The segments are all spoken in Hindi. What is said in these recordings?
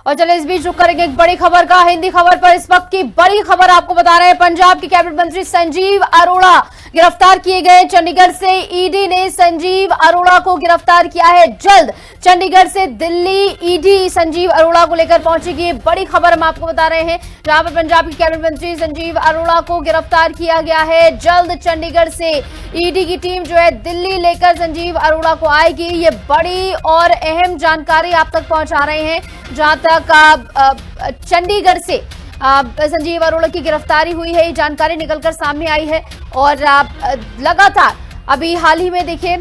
और चलिए इस बीच रुक करेंगे एक बड़ी खबर का। हिंदी खबर पर इस वक्त की बड़ी खबर आपको बता रहे हैं। पंजाब के कैबिनेट मंत्री संजीव अरोड़ा गिरफ्तार किए गए। चंडीगढ़ से ईडी ने संजीव अरोड़ा को गिरफ्तार किया है। जल्द चंडीगढ़ से दिल्ली ईडी संजीव अरोड़ा को लेकर पहुंचेगी। बड़ी खबर हम आपको बता रहे हैं, जहां पर पंजाब के कैबिनेट मंत्री संजीव अरोड़ा को गिरफ्तार किया गया है। जल्द चंडीगढ़ से ईडी की टीम जो है दिल्ली लेकर संजीव अरोड़ा को आएगी। ये बड़ी और अहम जानकारी आप तक पहुंचा रहे हैं, जहां तक चंडीगढ़ से संजीव अरोड़ा की गिरफ्तारी हुई है, ये जानकारी निकलकर सामने आई है। और लगातार अभी हाल ही में देखिए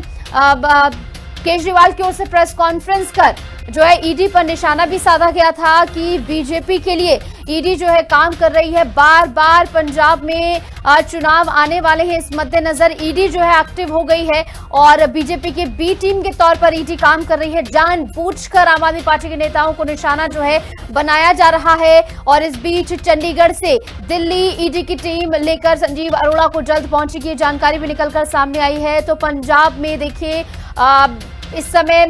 केजरीवाल की ओर से प्रेस कॉन्फ्रेंस कर जो है ईडी पर निशाना भी साधा गया था कि बीजेपी के लिए ईडी जो है काम कर रही है। बार बार पंजाब में चुनाव आने वाले हैं, इस मद्देनजर ईडी जो है एक्टिव हो गई है और बीजेपी के बी टीम के तौर पर ईडी काम कर रही है। जानबूझकर आम आदमी पार्टी के नेताओं को निशाना जो है बनाया जा रहा है। और इस बीच चंडीगढ़ से दिल्ली ईडी की टीम लेकर संजीव अरोड़ा को जल्द पहुंचेगी, जानकारी भी निकलकर सामने आई है। तो पंजाब में देखिए इस समय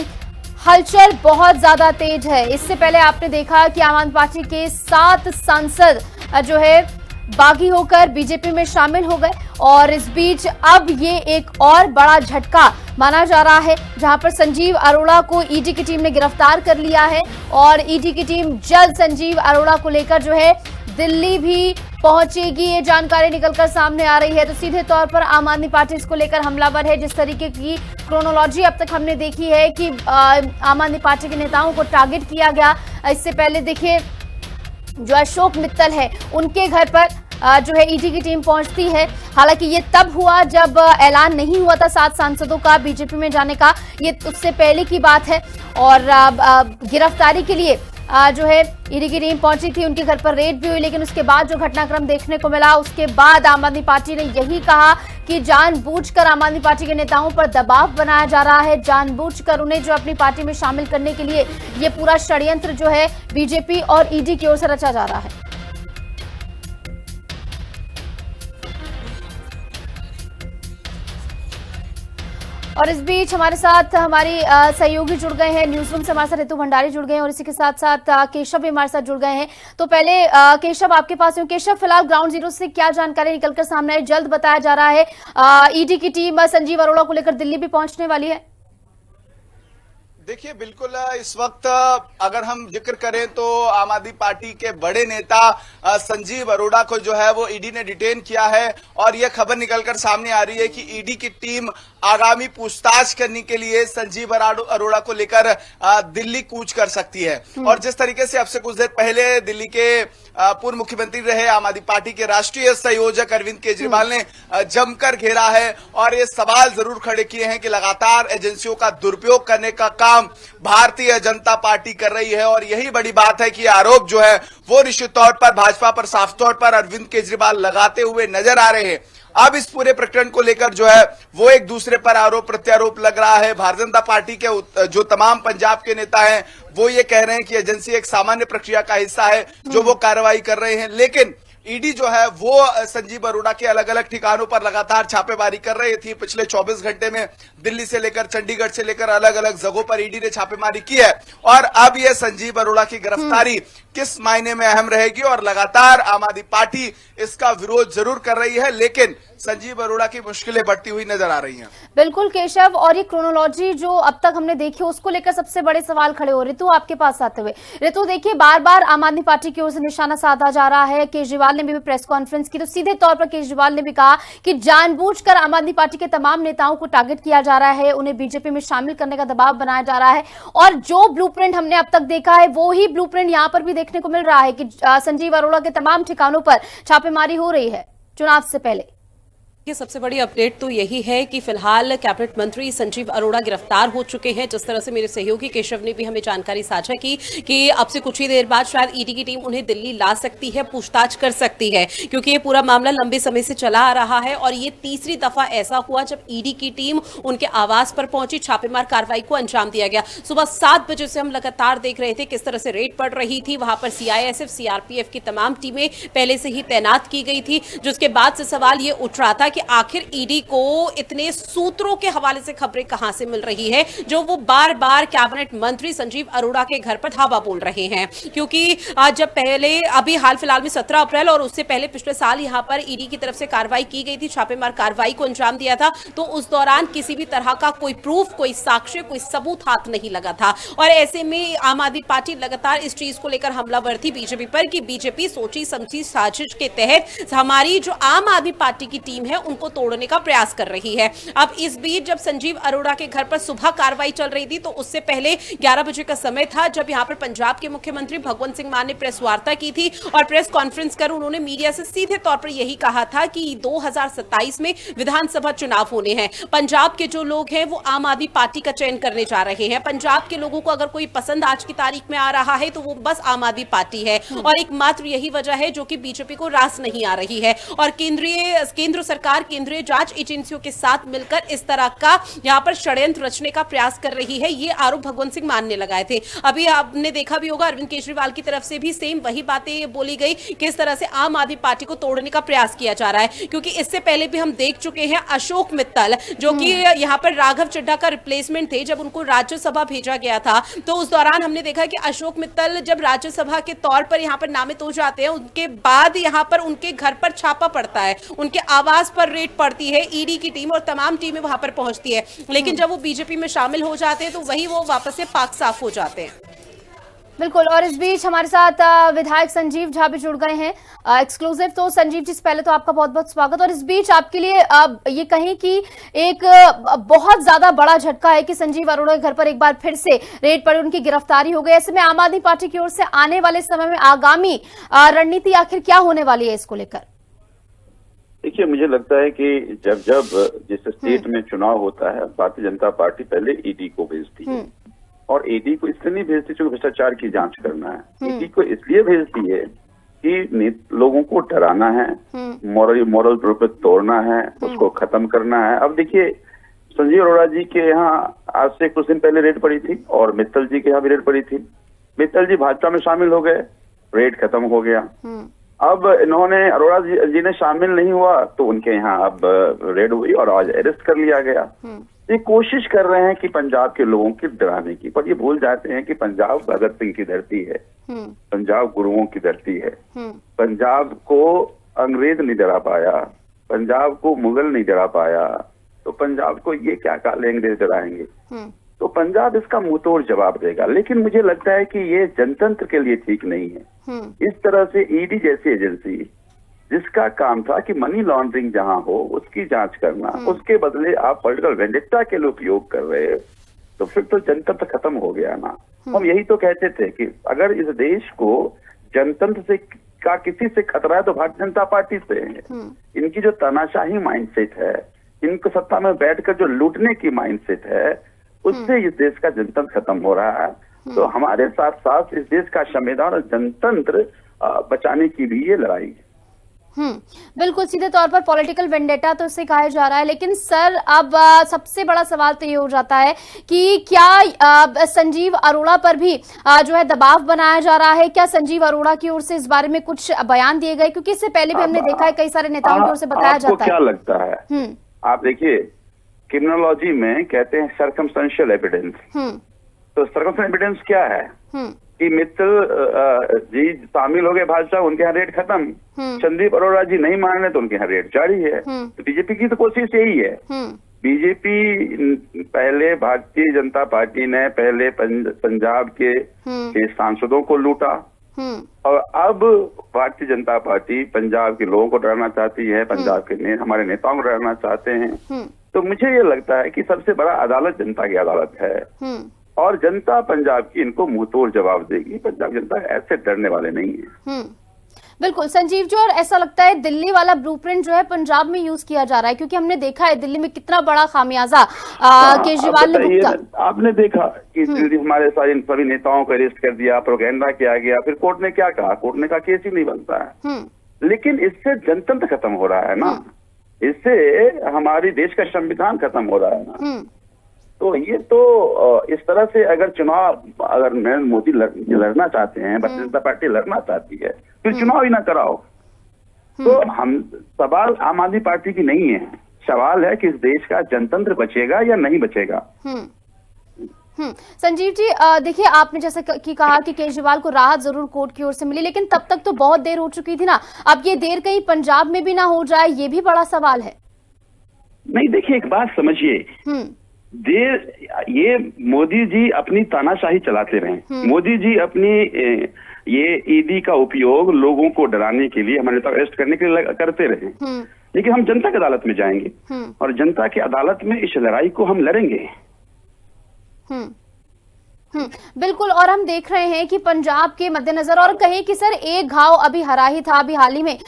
हलचल बहुत ज्यादा तेज है। इससे पहले आपने देखा कि आम आदमी पार्टी के 7 सांसद जो है बागी होकर बीजेपी में शामिल हो गए। और इस बीच अब ये एक और बड़ा झटका माना जा रहा है, जहां पर संजीव अरोड़ा को ईडी की टीम ने गिरफ्तार कर लिया है। और ईडी की टीम जल्द संजीव अरोड़ा को लेकर जो है दिल्ली भी पहुंचेगी, ये जानकारी निकलकर सामने आ रही है। तो सीधे तौर पर आम आदमी पार्टी इसको लेकर हमलावर है। जिस तरीके की क्रोनोलॉजी अब तक हमने देखी है कि आम आदमी पार्टी के नेताओं को टारगेट किया गया। इससे पहले देखिए जो अशोक मित्तल है उनके घर पर जो है ईडी की टीम पहुंचती है। हालांकि ये तब हुआ जब ऐलान नहीं हुआ था 7 सांसदों का बीजेपी में जाने का, ये उससे पहले की बात है। और गिरफ्तारी के लिए जो है ईडी की टीम पहुंची थी, उनके घर पर रेड भी हुई। लेकिन उसके बाद जो घटनाक्रम देखने को मिला, उसके बाद आम आदमी पार्टी ने यही कहा कि जानबूझकर आम आदमी पार्टी के नेताओं पर दबाव बनाया जा रहा है, जानबूझकर उन्हें जो अपनी पार्टी में शामिल करने के लिए ये पूरा षड्यंत्र जो है बीजेपी और ईडी की ओर से रचा जा रहा है। और इस बीच हमारे साथ हमारी सहयोगी जुड़ गए हैं, न्यूज रूम से हमारे साथ रितु भंडारी जुड़ गए हैं और इसी के साथ साथ केशव भी हमारे साथ जुड़ गए हैं। तो पहले केशव आपके पास हूं। केशव, फिलहाल ग्राउंड जीरो से क्या जानकारी निकलकर सामने आई? जल्द बताया जा रहा है ईडी की टीम संजीव अरोड़ा को लेकर दिल्ली भी पहुंचने वाली है। देखिए, बिल्कुल इस वक्त अगर हम जिक्र करें तो आम आदमी पार्टी के बड़े नेता संजीव अरोड़ा को जो है वो ईडी ने डिटेन किया है। और यह खबर निकलकर सामने आ रही है कि ईडी की टीम आगामी पूछताछ करने के लिए संजीव अरोड़ा को लेकर दिल्ली कूच कर सकती है। और जिस तरीके से अब से कुछ देर पहले दिल्ली के पूर्व मुख्यमंत्री रहे आम आदमी पार्टी के राष्ट्रीय संयोजक अरविंद केजरीवाल ने जमकर घेरा है और ये सवाल जरूर खड़े किए हैं कि लगातार एजेंसियों का दुरुपयोग करने का काम भारतीय जनता पार्टी कर रही है। और यही बड़ी बात है कि आरोप जो है वो निश्चित तौर पर भाजपा पर साफ तौर पर अरविंद केजरीवाल लगाते हुए नजर आ रहे हैं। अब इस पूरे प्रकरण को लेकर जो है वो एक दूसरे पर आरोप प्रत्यारोप लग रहा है। भारतीय जनता पार्टी के जो तमाम पंजाब के नेता हैं वो ये कह रहे हैं कि एजेंसी एक सामान्य प्रक्रिया का हिस्सा है जो वो कार्रवाई कर रहे हैं। लेकिन ईडी जो है वो संजीव अरोड़ा के अलग अलग ठिकानों पर लगातार छापेमारी कर रही थी। पिछले 24 घंटे में दिल्ली से लेकर चंडीगढ़ से लेकर अलग अलग जगहों पर ईडी ने छापेमारी की है। और अब ये संजीव अरोड़ा की गिरफ्तारी किस मायने में अहम रहेगी और लगातार आम आदमी पार्टी इसका विरोध जरूर कर रही है, लेकिन संजीव अरोड़ा की मुश्किलें बढ़ती हुई नजर आ रही हैं। बिल्कुल केशव, और ये क्रोनोलॉजी जो अब तक हमने देखी उसको लेकर सबसे बड़े सवाल खड़े हो। ऋतु आपके पास आते हुए, ऋतु देखिए बार बार आम आदमी पार्टी की ओर से निशाना साधा जा रहा है। केजरीवाल ने भी प्रेस कॉन्फ्रेंस की तो सीधे तौर पर केजरीवाल ने भी कहा कि जानबूझकर आम आदमी पार्टी के तमाम नेताओं को टारगेट किया जा रहा है, उन्हें बीजेपी में शामिल करने का दबाव बनाया जा रहा है। और जो ब्लूप्रिंट हमने अब तक देखा है वो ही ब्लूप्रिंट यहां पर भी देखने को मिल रहा है कि संजीव अरोड़ा के तमाम ठिकानों पर छापेमारी हो रही है चुनाव से पहले। ये सबसे बड़ी अपडेट तो यही है कि फिलहाल कैबिनेट मंत्री संजीव अरोड़ा गिरफ्तार हो चुके हैं। जिस तरह से मेरे सहयोगी केशव ने भी हमें जानकारी साझा की कि अब से कुछ ही देर बाद शायद ईडी की टीम उन्हें दिल्ली ला सकती है, पूछताछ कर सकती है, क्योंकि ये पूरा मामला लंबे समय से चला आ रहा है। और ये तीसरी दफा ऐसा हुआ जब ईडी की टीम उनके आवास पर पहुंची, छापेमार कार्रवाई को अंजाम दिया गया। सुबह 7 बजे से हम लगातार देख रहे थे किस तरह से रेड पड़ रही थी। वहां पर सीआईएसएफ, सीआरपीएफ की तमाम टीमें पहले से ही तैनात की गई थी, जिसके बाद से सवाल ये उठ रहा था कि आखिर ईडी को इतने सूत्रों के हवाले से खबरें कहां से मिल रही है जो वो बार बार कैबिनेट मंत्री संजीव अरोड़ा के घर पर धावा बोल रहे हैं। क्योंकि जब पहले अभी हाल फिलहाल में 17 अप्रैल और उससे पहले पिछले साल यहां पर ईडी की तरफ से कार्रवाई की गई थी, छापेमार कार्रवाई को अंजाम दिया था, तो उस दौरान किसी भी तरह का कोई प्रूफ, कोई साक्ष्य, कोई सबूत हाथ नहीं लगा था। और ऐसे में आम आदमी पार्टी लगातार इस चीज को लेकर हमलावर थी बीजेपी पर कि बीजेपी सोची समझी साजिश के तहत हमारी जो आम आदमी पार्टी की टीम है उनको तोड़ने का प्रयास कर रही है। अब इस बीच जब संजीव अरोड़ा के घर पर सुबह कार्रवाई चल रही थी तो उससे पहले 11 बजे का समय था जब यहां पर पंजाब के मुख्यमंत्री भगवंत सिंह मान ने प्रेस वार्ता की थी और प्रेस कॉन्फ्रेंस कर उन्होंने मीडिया से सीधे तौर पर यही कहा था कि 2027 में विधानसभा चुनाव होने हैं। पंजाब के जो लोग हैं वो आम आदमी पार्टी का चयन करने जा रहे हैं। पंजाब के लोगों को अगर कोई पसंद आज की तारीख में आ रहा है तो वो बस आम आदमी पार्टी है और एकमात्र यही वजह है जो कि बीजेपी को रास नहीं आ रही है। और केंद्र सरकार केंद्रीय जांच एजेंसियों के साथ मिलकर इस तरह का यहां पर षड्यंत्र रचने का प्रयास कर रही है, ये आरोप भगवंत सिंह मान ने लगाए थे। अभी आपने देखा भी होगा अरविंद केजरीवाल की तरफ से भी सेम वही बातें बोली गई, किस तरह से आम आदमी पार्टी को तोड़ने का प्रयास किया जा रहा है। क्योंकि इससे पहले भी हम देख चुके हैं अशोक मित्तल जो कि यहां पर राघव चड्ढा का रिप्लेसमेंट थे, जब उनको राज्यसभा भेजा गया था तो उस दौरान हमने देखा कि अशोक मित्तल जब राज्यसभा के तौर पर यहां पर नामित हो जाते हैं उसके बाद यहां पर उनके घर पर छापा पड़ता है, उनके आवास पर रेड पड़ती है, ईडी की टीम और तमाम टीमें वहां पर पहुंचती है। लेकिन जब वो बीजेपी में शामिल हो जाते हैं तो वही वो वापस से पाक साफ हो जाते हैं। बिल्कुल। और इस बीच हमारे साथ विधायक संजीव झा भी जुड़ गए हैं एक्सक्लूसिव। तो संजीव जी, पहले तो आपका बहुत बहुत स्वागत। और इस बीच आपके लिए ये कहें कि एक बहुत ज्यादा बड़ा झटका है कि संजीव अरोड़ा के घर पर एक बार फिर से रेड पड़ी, उनकी गिरफ्तारी हो गई। ऐसे में आम आदमी पार्टी की ओर से आने वाले समय में आगामी रणनीति आखिर क्या होने वाली है इसको लेकर? देखिए, मुझे लगता है कि जब जिस स्टेट में चुनाव होता है भारतीय जनता पार्टी पहले ईडी को भेजती है और ईडी को इसलिए नहीं भेजती क्योंकि भ्रष्टाचार की जांच करना है। ईडी को इसलिए भेजती है कि लोगों को डराना है, मॉरल प्रूफ तोड़ना है, उसको खत्म करना है। अब देखिए, संजीव अरोड़ा जी के यहाँ आज से कुछ दिन पहले रेड पड़ी थी और मित्तल जी के यहाँ भी रेड पड़ी थी। मित्तल जी भाजपा में शामिल हो गए, रेड खत्म हो गया। अब इन्होंने अरोड़ा जी ने शामिल नहीं हुआ तो उनके यहाँ अब रेड हुई और आज अरेस्ट कर लिया गया। ये कोशिश कर रहे हैं कि पंजाब के लोगों की डराने की, पर ये भूल जाते हैं कि पंजाब भगत सिंह की धरती है, पंजाब गुरुओं की धरती है। पंजाब को अंग्रेज नहीं डरा पाया, पंजाब को मुगल नहीं डरा पाया, तो पंजाब को ये क्या काले अंग्रेज डराएंगे? तो पंजाब इसका मुंहतोड़ जवाब देगा। लेकिन मुझे लगता है कि ये जनतंत्र के लिए ठीक नहीं है। इस तरह से ईडी जैसी एजेंसी जिसका काम था कि मनी लॉन्ड्रिंग जहां हो उसकी जांच करना, उसके बदले आप पॉलिटिकल वेंडेटा के लिए उपयोग कर रहे हो, तो फिर तो जनतंत्र खत्म हो गया ना। हम यही तो कहते थे कि अगर इस देश को जनतंत्र से का किसी से खतरा है तो भारतीय जनता पार्टी से है। इनकी जो तानाशाही माइंडसेट है, इनको सत्ता में बैठकर जो लूटने की माइंडसेट है, उससे इस देश का जनतंत्र खत्म हो रहा है। तो हमारे साथ साथ इस देश का संविधान और जनतंत्र बचाने की भी ये लड़ाई है। बिल्कुल, सीधे तौर पर पॉलिटिकल वेंडेटा तो इसे कहा जा रहा है। लेकिन सर, अब सबसे बड़ा सवाल तो ये हो जाता है कि क्या संजीव अरोड़ा पर भी जो है दबाव बनाया जा रहा है? क्या संजीव अरोड़ा की ओर से इस बारे में कुछ बयान दिए गए? क्योंकि इससे पहले भी हमने देखा है कई सारे नेताओं की ओर से बताया जाता है। क्या लगता है? आप देखिए, क्रिमिनोलॉजी में कहते हैं सर्कमस्टेंशियल एविडेंस। तो सर्कमस्टेंशियल एविडेंस क्या है कि मित्तल जी शामिल हो गए भाजपा, उनके यहाँ रेड खत्म। संदीप अरोड़ा जी नहीं मान रहे तो उनके यहाँ रेड जारी है। तो बीजेपी की तो कोशिश यही है। बीजेपी पहले भारतीय जनता पार्टी ने पहले पंजाब के सांसदों को लूटा और अब भारतीय जनता पार्टी पंजाब के लोगों को डराना चाहती है, पंजाब के हमारे नेताओं को डराना चाहते हैं। तो मुझे ये लगता है कि सबसे बड़ा अदालत जनता की अदालत है और जनता पंजाब की इनको मुंहतोड़ जवाब देगी। पंजाब जनता ऐसे डरने वाले नहीं है। बिल्कुल संजीव जी, और ऐसा लगता है दिल्ली वाला ब्लूप्रिंट जो है पंजाब में यूज किया जा रहा है, क्योंकि हमने देखा है दिल्ली में कितना बड़ा खामियाजा केजरीवाल ने भुगता। आपने देखा कि दिल्ली हमारे सभी नेताओं को अरेस्ट कर दिया, प्रोपेगेंडा किया गया, फिर कोर्ट ने क्या कहा? कोर्ट ने कहा केस ही नहीं बनता है। लेकिन इससे जनतंत्र खत्म हो रहा है ना, इससे हमारी देश का संविधान खत्म हो रहा है ना। तो ये तो इस तरह से अगर चुनाव अगर नरेंद्र मोदी लड़ना चाहते हैं, भारतीय जनता पार्टी लड़ना चाहती है, फिर चुनाव ही ना कराओ। तो हम सवाल आम आदमी पार्टी की नहीं है, सवाल है कि इस देश का जनतंत्र बचेगा या नहीं बचेगा। संजीव जी, देखिए आपने जैसा कि कहा कि केजरीवाल को राहत जरूर कोर्ट की ओर से मिली, लेकिन तब तक तो बहुत देर हो चुकी थी ना। अब ये देर कहीं पंजाब में भी ना हो जाए, ये भी बड़ा सवाल है। नहीं, देखिए एक बात समझिए, ये मोदी जी अपनी तानाशाही चलाते रहे। मोदी जी अपनी ये ईडी का उपयोग लोगों को डराने के लिए, हमारे नेता अरेस्ट करने के लिए करते रहे। लेकिन हम जनता की अदालत में जाएंगे और जनता की अदालत में इस लड़ाई को हम लड़ेंगे। बिल्कुल। और हम देख रहे हैं कि पंजाब के मद्देनजर, और कहें कि सर एक घाव अभी हरा ही था। अभी हाल ही में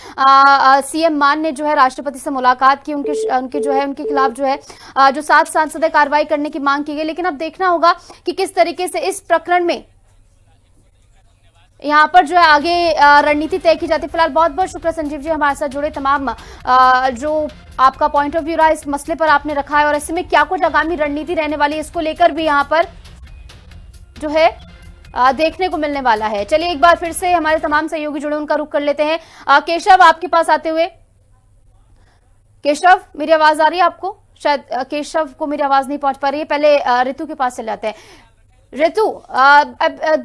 सीएम मान ने जो है राष्ट्रपति से मुलाकात की, उनके जो है उनके खिलाफ जो है जो 7 सांसद कार्रवाई करने की मांग की गई। लेकिन अब देखना होगा कि किस तरीके से इस प्रकरण में यहाँ पर जो है आगे रणनीति तय की जाती है। फिलहाल बहुत बहुत शुक्रिया संजीव जी, हमारे साथ जुड़े, तमाम जो आपका पॉइंट ऑफ व्यू रहा इस मसले पर आपने रखा है, और ऐसे में क्या कुछ आगामी रणनीति रहने वाली है इसको लेकर भी यहाँ पर जो है देखने को मिलने वाला है। चलिए एक बार फिर से हमारे तमाम सहयोगी जुड़े, उनका रुख कर लेते हैं। केशव, आपके पास आते हुए, केशव मेरी आवाज आ रही है आपको? शायद केशव को मेरी आवाज नहीं पहुंच पा रही है। पहले ऋतु के पास चले जाते हैं। ऋतु,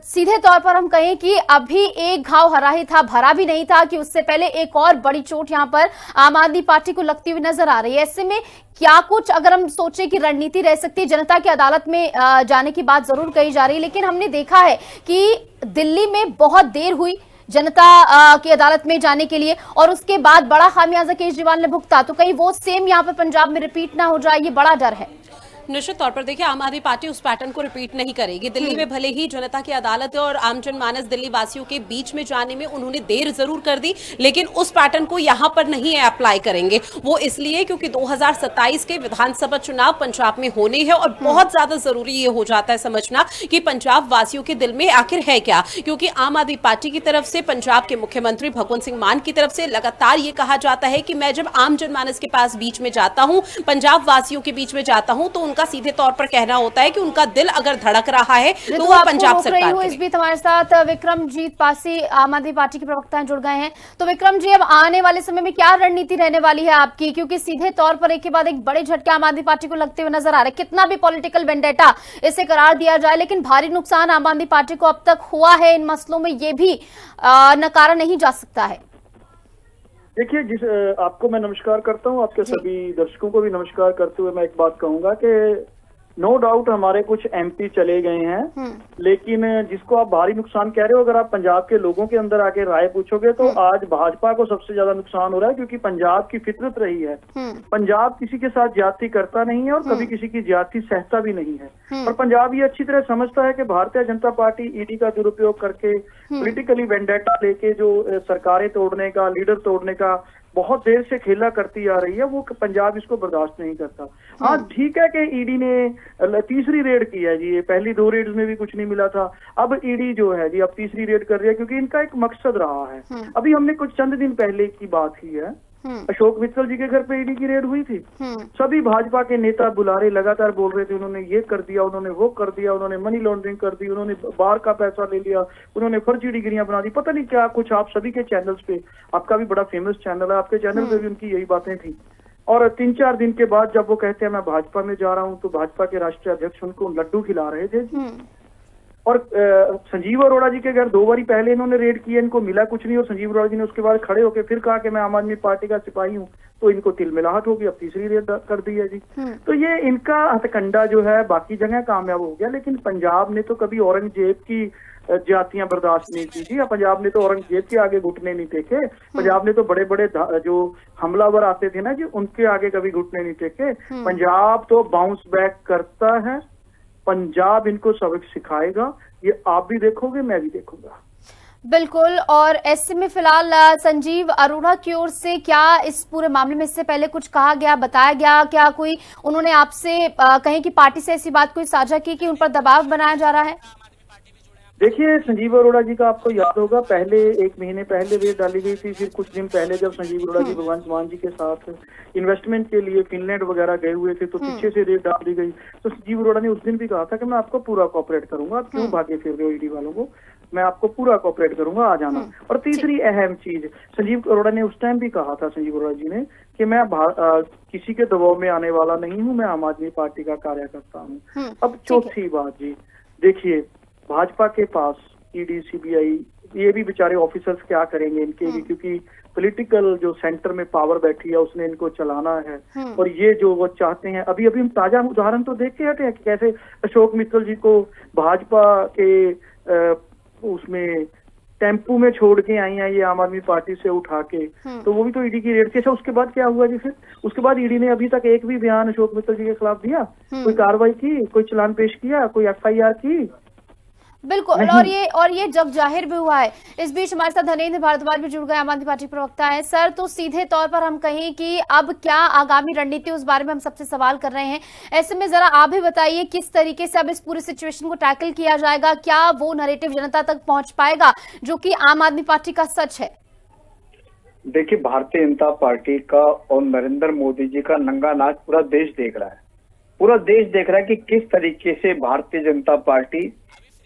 सीधे तौर पर हम कहें कि अभी एक घाव हरा ही था, भरा भी नहीं था कि उससे पहले एक और बड़ी चोट यहां पर आम आदमी पार्टी को लगती हुई नजर आ रही है। ऐसे में क्या कुछ अगर हम सोचे कि रणनीति रह सकती है, जनता की अदालत में जाने की बात जरूर कही जा रही है, लेकिन हमने देखा है कि दिल्ली में बहुत देर हुई जनता की अदालत में जाने के लिए, और उसके बाद बड़ा खामियाजा केजरीवाल ने भुगता। तो कहीं वो सेम यहाँ पर पंजाब में रिपीट ना हो जाए, ये बड़ा डर है। निश्चित तौर पर देखिए, आम आदमी पार्टी उस पैटर्न को रिपीट नहीं करेगी। दिल्ली में भले ही जनता की अदालत और आम जनमानस दिल्ली वासियों के बीच में जाने में उन्होंने देर जरूर कर दी, लेकिन उस पैटर्न को यहां पर नहीं अप्लाई करेंगे। वो इसलिए क्योंकि 2027 के विधानसभा चुनाव पंजाब में होने हैं, और बहुत ज्यादा जरूरी ये हो जाता है समझना कि पंजाब वासियों के दिल में आखिर है क्या। क्योंकि आम आदमी पार्टी की तरफ से, पंजाब के मुख्यमंत्री भगवंत सिंह मान की तरफ से लगातार ये कहा जाता है कि मैं जब आम जनमानस के पास बीच में जाता हूं, पंजाब वासियों के बीच में जाता हूं, तो उनका सीधे तौर पर कहना होता है कि उनका दिल अगर धड़क रहा है तो वो पंजाब सरकार के। इस बीच हमारे साथ विक्रमजीत पासी आम आदमी पार्टी के प्रवक्ता जुड़ गए हैं। तो विक्रम जी, अब आने वाले समय में क्या रणनीति रहने वाली है आपकी? क्योंकि सीधे तौर पर एक के बाद एक बड़े झटके आम आदमी पार्टी को लगते हुए नजर आ रहे। कितना भी पॉलिटिकल वेंडेटा इसे करार दिया जाए, लेकिन भारी नुकसान आम आदमी पार्टी को अब तक हुआ है इन मसलों में, ये भी नकारा नहीं जा सकता है। देखिए, आपको मैं नमस्कार करता हूं, आपके सभी दर्शकों को भी नमस्कार करते हुए मैं एक बात कहूंगा कि नो डाउट हमारे कुछ एमपी चले गए हैं, लेकिन जिसको आप भारी नुकसान कह रहे हो, अगर आप पंजाब के लोगों के अंदर आके राय पूछोगे तो आज भाजपा को सबसे ज्यादा नुकसान हो रहा है, क्योंकि पंजाब की फितरत रही है, पंजाब किसी के साथ ज्यादती करता नहीं है और कभी किसी की ज्यादती सहता भी नहीं है। और पंजाब ये अच्छी तरह समझता है कि भारतीय जनता पार्टी ईडी का दुरुपयोग करके, पॉलिटिकली वेंडेटा लेके जो सरकारें तोड़ने का, लीडर तोड़ने का बहुत देर से खेला करती आ रही है, वो पंजाब इसको बर्दाश्त नहीं करता। हाँ, ठीक है कि ईडी ने तीसरी रेड की है जी, पहली 2 रेड्स में भी कुछ नहीं मिला था, अब ईडी जो है जी अब तीसरी रेड कर रही है, क्योंकि इनका एक मकसद रहा है। अभी हमने कुछ चंद दिन पहले की बात की है, अशोक मित्तल जी के घर पे ईडी की रेड हुई थी। सभी भाजपा के नेता बुलारे लगातार बोल रहे थे, उन्होंने ये कर दिया, उन्होंने वो कर दिया, उन्होंने मनी लॉन्ड्रिंग कर दी, उन्होंने बाहर का पैसा ले लिया, उन्होंने फर्जी डिग्रियां बना दी, पता नहीं क्या कुछ। आप सभी के चैनल्स पे, आपका भी बड़ा फेमस चैनल है, आपके चैनल पे भी उनकी यही बातें थी। और 3-4 दिन के बाद जब वो कहते हैं मैं भाजपा में जा रहा हूँ, तो भाजपा के राष्ट्रीय अध्यक्ष उनको लड्डू खिला रहे थे। और संजीव अरोड़ा जी के घर 2 बारी पहले इन्होंने रेड किया, इनको मिला कुछ नहीं, और संजीव अरोड़ा जी ने उसके बाद खड़े होकर फिर कहा कि मैं आम आदमी पार्टी का सिपाही हूँ, तो इनको तिलमिलाहट होगी, अब तीसरी रेड कर दी है जी। तो ये इनका हथकंडा जो है बाकी जगह कामयाब हो गया, लेकिन पंजाब ने तो कभी औरंगजेब की जातियां बर्दाश्त नहीं की थी। पंजाब ने तो औरंगजेब के आगे घुटने नहीं टेके, पंजाब ने तो बड़े बड़े जो हमलावर आते थे ना जी, उनके आगे कभी घुटने नहीं टेके। पंजाब तो बाउंस बैक करता है, पंजाब इनको सबक सिखाएगा, ये आप भी देखोगे, मैं भी देखूंगा। बिल्कुल। और ऐसे में फिलहाल संजीव अरोड़ा की ओर से क्या इस पूरे मामले में इससे पहले कुछ कहा गया, बताया गया क्या? कोई उन्होंने आपसे कहीं की पार्टी से ऐसी बात कोई साझा की कि उन पर दबाव बनाया जा रहा है? देखिए, संजीव अरोड़ा जी का आपको याद होगा, पहले 1 महीने पहले रेड डाली गई थी, फिर कुछ दिन पहले जब संजीव अरोड़ा जी भगवंत मान जी के साथ इन्वेस्टमेंट के लिए फिनलैंड वगैरह गए हुए थे, तो पीछे से रेड डाल दी गई। तो संजीव अरोड़ा ने उस दिन भी कहा था कि मैं आपको पूरा कोऑपरेट करूंगा, आप क्यों भागे फिर रहे हो ईडी वालों को। मैं आपको पूरा कोऑपरेट करूंगा, आ जाना। और तीसरी अहम चीज, संजीव अरोड़ा ने उस टाइम भी कहा था, संजीव अरोड़ा जी ने, कि मैं किसी के दबाव में आने वाला नहीं हूं, मैं आम आदमी पार्टी का कार्यकर्ता हूं। अब चौथी बात जी, देखिए भाजपा के पास ईडी, सीबीआई, ये भी बेचारे ऑफिसर्स क्या करेंगे इनके भी, क्योंकि पॉलिटिकल जो सेंटर में पावर बैठी है उसने इनको चलाना है। और ये जो वो चाहते हैं, अभी हम ताजा उदाहरण तो देख के हटे हैं कि कैसे अशोक मित्तल जी को भाजपा के उसमें टेम्पू में छोड़ के आई हैं ये आम आदमी पार्टी से उठा के, तो वो भी तो ईडी की रेड केस है। उसके बाद क्या हुआ जी? फिर उसके बाद ईडी ने अभी तक एक भी बयान अशोक मित्तल जी के खिलाफ दिया? कोई कार्रवाई की? कोई चालान पेश किया? कोई FIR की? बिल्कुल। और ये जग जाहिर भी हुआ है। इस बीच हमारे साथ धनेंद्र भारद्वाज भी जुड़ गए, आम आदमी पार्टी प्रवक्ता है। सर, तो सीधे तौर पर हम कहें कि अब क्या आगामी रणनीति, उस बारे में हम सबसे सवाल कर रहे हैं। ऐसे में जरा आप भी बताइए किस तरीके से अब इस पूरी सिचुएशन को टैकल किया जाएगा? क्या वो नैरेटिव जनता तक पहुंच पाएगा जो कि आम आदमी पार्टी का सच है? देखिए, भारतीय जनता पार्टी का और नरेंद्र मोदी जी का नंगा नाच पूरा देश देख रहा है। पूरा देश देख रहा है कि किस तरीके से भारतीय जनता पार्टी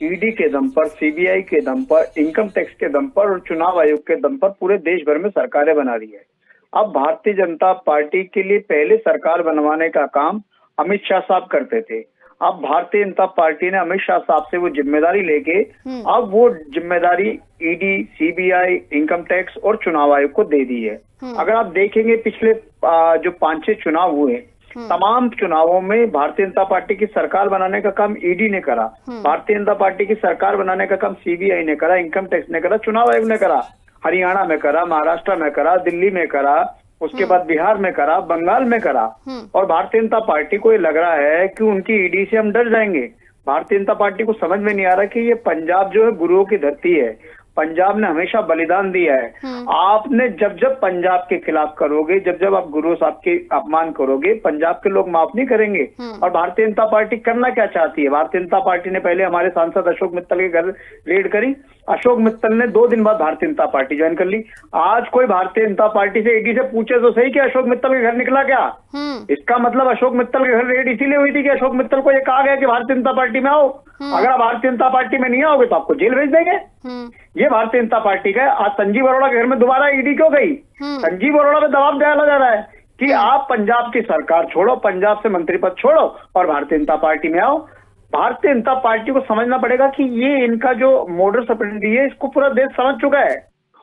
ईडी के दम पर, सीबीआई के दम पर, इनकम टैक्स के दम पर और चुनाव आयोग के दम पर पूरे देश भर में सरकारें बना रही है। अब भारतीय जनता पार्टी के लिए पहले सरकार बनवाने का काम अमित शाह साहब करते थे। अब भारतीय जनता पार्टी ने अमित शाह साहब से वो जिम्मेदारी लेके अब वो जिम्मेदारी ईडी, सीबीआई, इनकम टैक्स और चुनाव आयोग को दे दी है। अगर आप देखेंगे पिछले जो 5-6 चुनाव हुए, तमाम चुनावों में भारतीय जनता पार्टी की सरकार बनाने का काम ईडी ने करा, भारतीय जनता पार्टी की सरकार बनाने का काम सीबीआई ने करा, इनकम टैक्स ने करा, चुनाव आयोग ने करा। हरियाणा में करा, महाराष्ट्र में करा, दिल्ली में करा, उसके बाद बिहार में करा, बंगाल में करा। और भारतीय जनता पार्टी को ये लग रहा है कि उनकी ईडी से हम डर जाएंगे। भारतीय जनता पार्टी को समझ में नहीं आ रहा कि ये पंजाब जो है गुरुओं की धरती है। पंजाब ने हमेशा बलिदान दिया है। आपने जब जब पंजाब के खिलाफ करोगे, जब जब आप गुरु साहब के अपमान करोगे, पंजाब के लोग माफ नहीं करेंगे। और भारतीय जनता पार्टी करना क्या चाहती है? भारतीय जनता पार्टी ने पहले हमारे सांसद अशोक मित्तल के घर रेड करी। अशोक मित्तल ने 2 दिन बाद भारतीय जनता पार्टी ज्वाइन कर ली। आज कोई भारतीय जनता पार्टी से ईडी से पूछे तो सही कि अशोक मित्तल के घर निकला क्या? इसका मतलब अशोक मित्तल के घर रेड इसीलिए हुई थी कि अशोक मित्तल को ये कहा गया कि भारतीय जनता पार्टी में आओ, अगर आप भारतीय जनता पार्टी में नहीं आओगे तो आपको जेल भेज देंगे। ये भारतीय जनता पार्टी का है। आज संजीव अरोड़ा के घर में दोबारा ईडी क्यों गई? संजीव अरोड़ा पे दबाव डाला जा रहा है कि आप पंजाब की सरकार छोड़ो, पंजाब से मंत्री पद छोड़ो और भारतीय जनता पार्टी में आओ। भारतीय जनता पार्टी को समझना पड़ेगा कि ये इनका जो मॉडस ऑपरेंडी है, इसको पूरा देश समझ चुका है।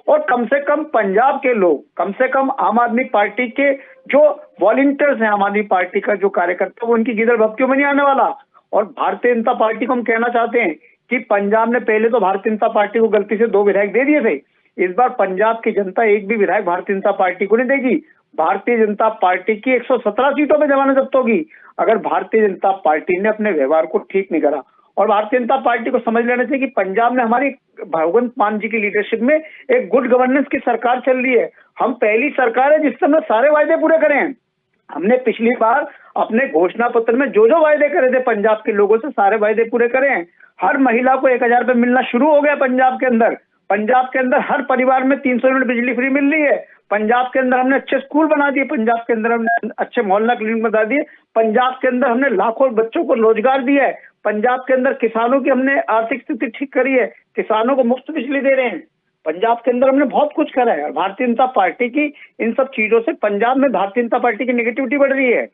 और कम से कम पंजाब के लोग, कम से कम आम आदमी पार्टी के जो वॉलंटियर्स हैं, आम आदमी पार्टी का जो कार्यकर्ता, वो उनकी गिदड़ भक्तियों में नहीं आने वाला। और भारतीय जनता पार्टी को हम कहना चाहते हैं कि पंजाब ने पहले तो भारतीय जनता पार्टी को गलती से 2 विधायक दे दिए थे। इस बार पंजाब की जनता एक भी विधायक भारतीय जनता पार्टी को नहीं देगी। भारतीय जनता पार्टी की 117 सीटों पर जमानत जब्त होगी अगर भारतीय जनता पार्टी ने अपने व्यवहार को ठीक नहीं करा। और भारतीय जनता पार्टी को समझ लेना चाहिए कि पंजाब में हमारी भगवंत मान जी की लीडरशिप में एक गुड गवर्नेंस की सरकार चल रही है। हम पहली सरकार है जिससे हमने सारे वायदे पूरे करे हैं। हमने पिछली बार अपने घोषणा पत्र में जो जो वायदे करे थे पंजाब के लोगों से, सारे वायदे पूरे करे हैं। हर महिला को 1000 रुपए मिलना शुरू हो गया पंजाब के अंदर। पंजाब के अंदर हर परिवार में 300 यूनिट बिजली फ्री मिल रही है। पंजाब के अंदर हमने अच्छे स्कूल बना दिए, पंजाब के अंदर हमने अच्छे मोहल्ला क्लिनिक बना दिए, पंजाब के अंदर हमने लाखों बच्चों को रोजगार दिया है, पंजाब के अंदर किसानों की हमने आर्थिक स्थिति ठीक करी है, किसानों को मुफ्त बिजली दे रहे हैं। पंजाब के अंदर हमने बहुत कुछ करा है। और भारतीय जनता पार्टी की इन सब चीजों से पंजाब में भारतीय जनता पार्टी की नेगेटिविटी बढ़ रही है।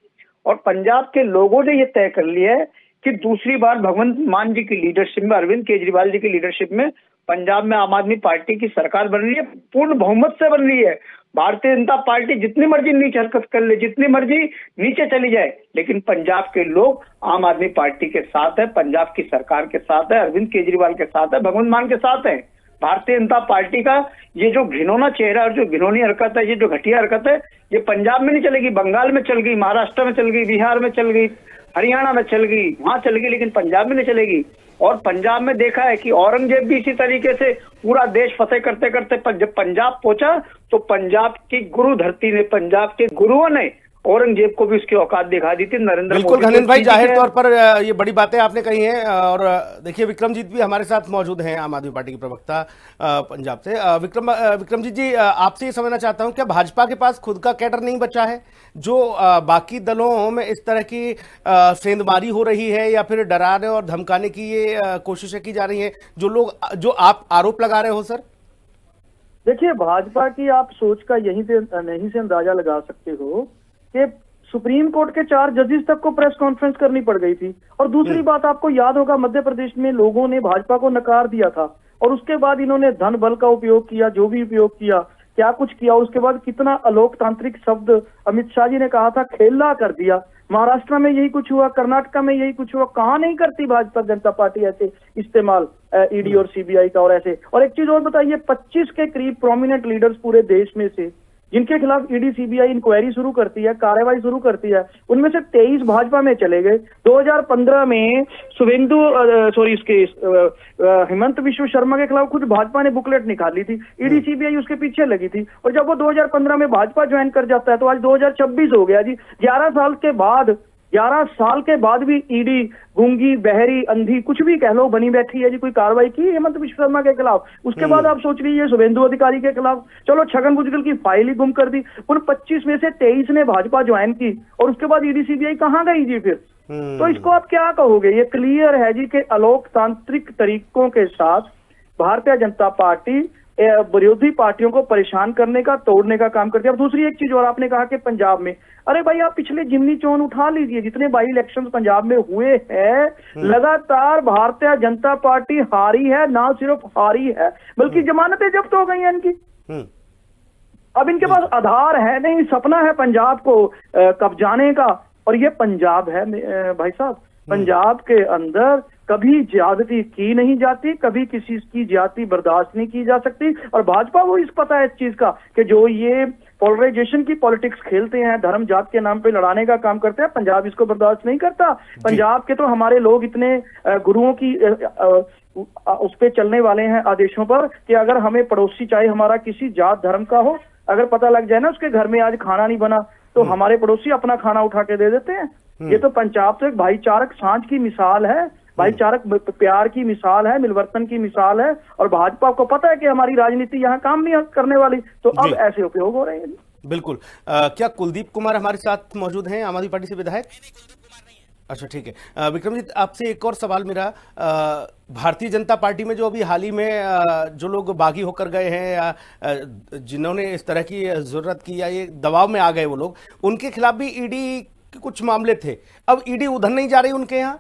और पंजाब के लोगों ने ये तय कर लिया है कि दूसरी बार भगवंत मान जी की लीडरशिप में, अरविंद केजरीवाल जी की लीडरशिप में पंजाब में आम आदमी पार्टी की सरकार बन रही है, पूर्ण बहुमत से बन रही है। भारतीय जनता पार्टी जितनी मर्जी नीचे हरकत कर ले, जितनी मर्जी नीचे चली जाए, लेकिन पंजाब के लोग आम आदमी पार्टी के साथ है, पंजाब की सरकार के साथ है, अरविंद केजरीवाल के साथ है, भगवंत मान के साथ है। भारतीय जनता पार्टी का ये जो घिनौना चेहरा और जो घिनौनी हरकत है, ये जो घटिया हरकत है, ये पंजाब में नहीं चलेगी, बंगाल में चल गई, महाराष्ट्र में चल गई, बिहार में चल गई, हरियाणा में चल गई, वहां चल गई, लेकिन पंजाब में नहीं चलेगी। और पंजाब में देखा है कि औरंगजेब भी इसी तरीके से पूरा देश फतेह करते करते जब पंजाब पहुंचा तो पंजाब की गुरु धरती ने, पंजाब के गुरुओं ने औरंगजेब को भी उसकी औकात दिखा दी थी नरेंद्र मोदी। बिल्कुल घनेन भाई, जाहिर तौर पर ये बड़ी बातें आपने कही हैं। और देखिए विक्रमजीत भी हमारे साथ मौजूद हैं, आम आदमी पार्टी के प्रवक्ता पंजाब से। विक्रमजीत जी, आपसे ये समझना चाहता हूं, क्या भाजपा के पास खुद का कैडर नहीं बचा है जो बाकी दलों में इस तरह की सेंधमारी हो रही है या फिर डराने और धमकाने की ये कोशिशें की जा रही हैं, जो आप आरोप लगा रहे हो सर? देखिए, भाजपा की आप सोच का यहीं से अंदाजा लगा सकते हो कि सुप्रीम कोर्ट के 4 जजेस तक को प्रेस कॉन्फ्रेंस करनी पड़ गई थी। और दूसरी बात, आपको याद होगा मध्य प्रदेश में लोगों ने भाजपा को नकार दिया था और उसके बाद इन्होंने धन बल का उपयोग किया, जो भी उपयोग किया, क्या कुछ किया, उसके बाद कितना अलोकतांत्रिक शब्द अमित शाह जी ने कहा था, खेला कर दिया। महाराष्ट्र में यही कुछ हुआ, कर्नाटका में यही कुछ हुआ। कहाँ नहीं करती भाजपा जनता पार्टी ऐसे इस्तेमाल ईडी और सीबीआई का और ऐसे। और एक चीज और बताइए, 25 के करीब प्रोमिनेंट लीडर्स पूरे देश में से जिनके खिलाफ ईडी सीबीआई इंक्वायरी शुरू करती है, कार्रवाई शुरू करती है, उनमें से 23 भाजपा में चले गए। 2015 में हेमंत विश्व शर्मा के खिलाफ खुद भाजपा ने बुकलेट निकाली थी, ईडी सीबीआई उसके पीछे लगी थी। और जब वो 2015 में भाजपा ज्वाइन कर जाता है तो आज 2026 हो गया जी। 11 साल के बाद भी ईडी गूंगी, बहरी, अंधी, कुछ भी कह लो, बनी बैठी है जी। कोई कार्रवाई की हेमंत विश्व शर्मा के खिलाफ? उसके बाद आप सोच लीजिए शुभेंदु अधिकारी के खिलाफ, चलो छगन भुजबल की फाइल ही गुम कर दी। उन 25 में से 23 ने भाजपा ज्वाइन की और उसके बाद ईडी सीबीआई कहां गई जी फिर? तो इसको आप क्या कहोगे? ये क्लियर है जी कि अलोकतांत्रिक तरीकों के साथ भारतीय जनता पार्टी विरोधी पार्टियों को परेशान करने का, तोड़ने का काम करती है। अब दूसरी एक चीज और, आपने कहा कि पंजाब में, अरे भाई आप पिछले जिमनी चोन उठा लीजिए, जितने बाई इलेक्शंस पंजाब में हुए हैं, लगातार भारतीय जनता पार्टी हारी है। ना सिर्फ हारी है बल्कि जमानतें जब्त हो गई हैं इनकी। अब इनके पास आधार है नहीं, सपना है पंजाब को कब्जाने का। और ये पंजाब है भाई साहब, पंजाब के अंदर कभी ज्यादती की नहीं जाती, कभी किसी की ज्यादती बर्दाश्त नहीं की जा सकती। और भाजपा को इस पता है इस चीज का कि जो ये पोलराइजेशन की पॉलिटिक्स खेलते हैं, धर्म जात के नाम पे लड़ाने का काम करते हैं, पंजाब इसको बर्दाश्त नहीं करता। पंजाब के तो हमारे लोग इतने गुरुओं की उस पे चलने वाले हैं आदेशों पर कि अगर हमें पड़ोसी, चाहे हमारा किसी जात धर्म का हो, अगर पता लग जाए ना उसके घर में आज खाना नहीं बना, तो हमारे पड़ोसी अपना खाना उठा के दे देते हैं। ये तो पंजाब तो एक भाईचारक सांझ की मिसाल है, भाईचारक प्यार की मिसाल है, मिलवर्तन की मिसाल है। और भाजपा को पता है कि हमारी राजनीति यहाँ काम नहीं करने वाली, तो अब ऐसे उपयोग हो रहे हैं। बिल्कुल। क्या कुलदीप कुमार हमारे साथ मौजूद हैं, आम आदमी पार्टी से विधायक? अच्छा, ठीक है। विक्रमजीत, आपसे एक और सवाल मेरा, भारतीय जनता पार्टी में जो अभी हाल ही में जो लोग बागी होकर गए हैं या जिन्होंने इस तरह की जरूरत की या ये दबाव में आ गए, वो लोग, उनके खिलाफ भी ईडी के कुछ मामले थे। अब ईडी उधर नहीं जा रही उनके यहाँ?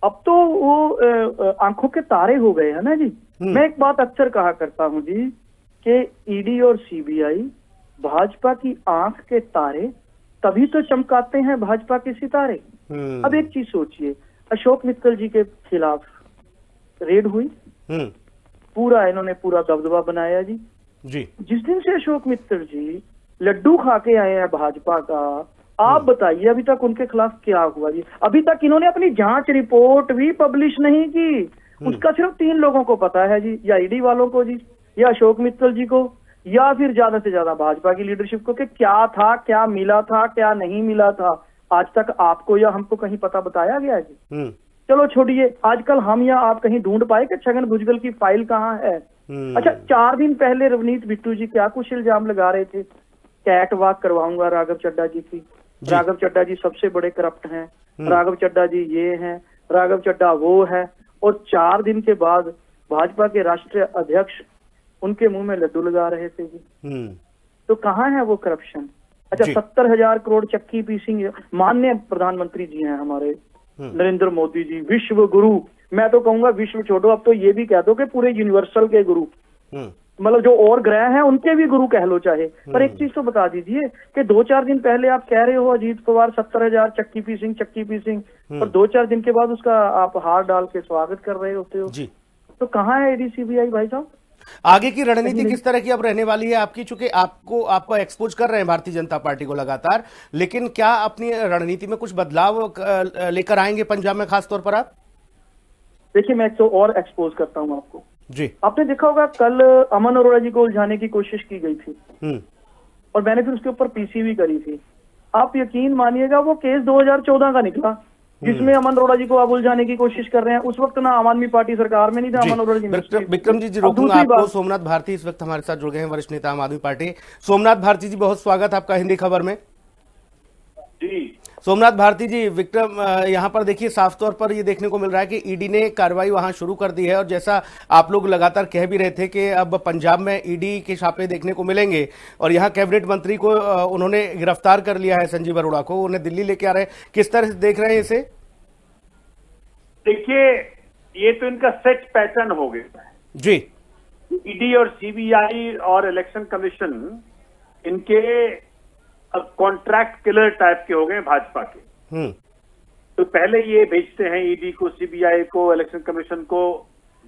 अब तो वो आंखों के तारे हो गए हैं ना जी। मैं एक बात अक्सर कहा करता हूं जी कि ईडी और सीबीआई भाजपा की आंख के तारे तभी तो चमकाते हैं भाजपा के सितारे। अब एक चीज सोचिए, अशोक मित्तल जी के खिलाफ रेड हुई, इन्होंने पूरा दबदबा बनाया जी। जिस दिन से अशोक मित्तल जी लड्डू खा के आए हैं भाजपा का, आप बताइए अभी तक उनके खिलाफ क्या हुआ जी? अभी तक इन्होंने अपनी जांच रिपोर्ट भी पब्लिश नहीं की। उसका सिर्फ 3 लोगों को पता है जी, या ईडी वालों को जी, या अशोक मित्तल जी को, या फिर ज्यादा से ज्यादा भाजपा की लीडरशिप को, कि क्या था, क्या मिला था, क्या नहीं मिला था। आज तक आपको या हमको कहीं पता बताया गया जी? चलो छोड़िए, आजकल हम या आप कहीं ढूंढ पाए कि छगन भुजबल की फाइल कहाँ है? अच्छा, 4 दिन पहले रवनीत बिट्टू जी क्या कुछ इल्जाम लगा रहे थे, कैट वॉक करवाऊंगा राघव चड्ढा जी की, राघव चड्ढा जी सबसे बड़े करप्ट हैं, राघव चड्ढा जी ये हैं, राघव चड्ढा वो है। और 4 दिन के बाद भाजपा के राष्ट्रीय अध्यक्ष उनके मुंह में लड्डू लगा रहे थे जी। तो कहाँ है वो करप्शन? अच्छा, 70,000 करोड़ चक्की पीसिंग, माननीय प्रधानमंत्री जी हैं हमारे नरेंद्र मोदी जी, विश्व गुरु। मैं तो कहूंगा विश्व छोड़ो, अब तो ये भी कह दो कि पूरे यूनिवर्सल के गुरु, मतलब जो और ग्रह हैं उनके भी गुरु कह लो चाहे। पर एक चीज तो बता दीजिए कि 2-4 दिन पहले आप कह रहे हो अजीत पवार 70,000 चक्की पीसिंग, और 2-4 दिन के बाद उसका आप हार डाल के स्वागत कर रहे होते हो जी। तो कहाँ है ईडी सीबीआई भाई साहब? आगे की रणनीति किस तरह की अब रहने वाली है आपकी? चूंकि आपको एक्सपोज कर रहे हैं भारतीय जनता पार्टी को लगातार, लेकिन क्या अपनी रणनीति में कुछ बदलाव लेकर आएंगे पंजाब में खास तौर पर आप? देखिए, मैं तो और एक्सपोज करता हूँ आपको जी। आपने देखा होगा कल अमन अरोड़ा जी को उलझाने की कोशिश की गई थी और मैंने फिर उसके ऊपर पीसी भी करी थी आप यकीन मानिएगा वो केस 2014 का निकला, जिसमें अमन अरोड़ा जी को आप उलझाने की कोशिश कर रहे हैं। उस वक्त ना आम आदमी पार्टी सरकार में नहीं था, अमन अरोड़ा जी। विक्रम जी रोकूंगा आपको। सोमनाथ भारती इस वक्त हमारे साथ जुड़ गए हैं, वरिष्ठ नेता आम आदमी पार्टी। सोमनाथ भारती जी, बहुत स्वागत आपका हिंदी खबर में। जी सोमनाथ भारती जी, विक्रम यहाँ पर देखिए साफ तौर पर ये देखने को मिल रहा है कि ईडी ने कार्रवाई वहां शुरू कर दी है, और जैसा आप लोग लगातार कह भी रहे थे कि अब पंजाब में ईडी के छापे देखने को मिलेंगे, और यहाँ कैबिनेट मंत्री को उन्होंने गिरफ्तार कर लिया है, संजीव अरोड़ा को, उन्हें दिल्ली लेके आ रहे हैं। किस तरह से देख रहे हैं इसे? देखिए, ये तो इनका सेट पैटर्न हो गया है जी। ईडी और सीबीआई और इलेक्शन कमीशन इनके अब कॉन्ट्रैक्ट किलर टाइप के हो गए भाजपा के। तो पहले ये भेजते हैं ईडी को, सीबीआई को, इलेक्शन कमीशन को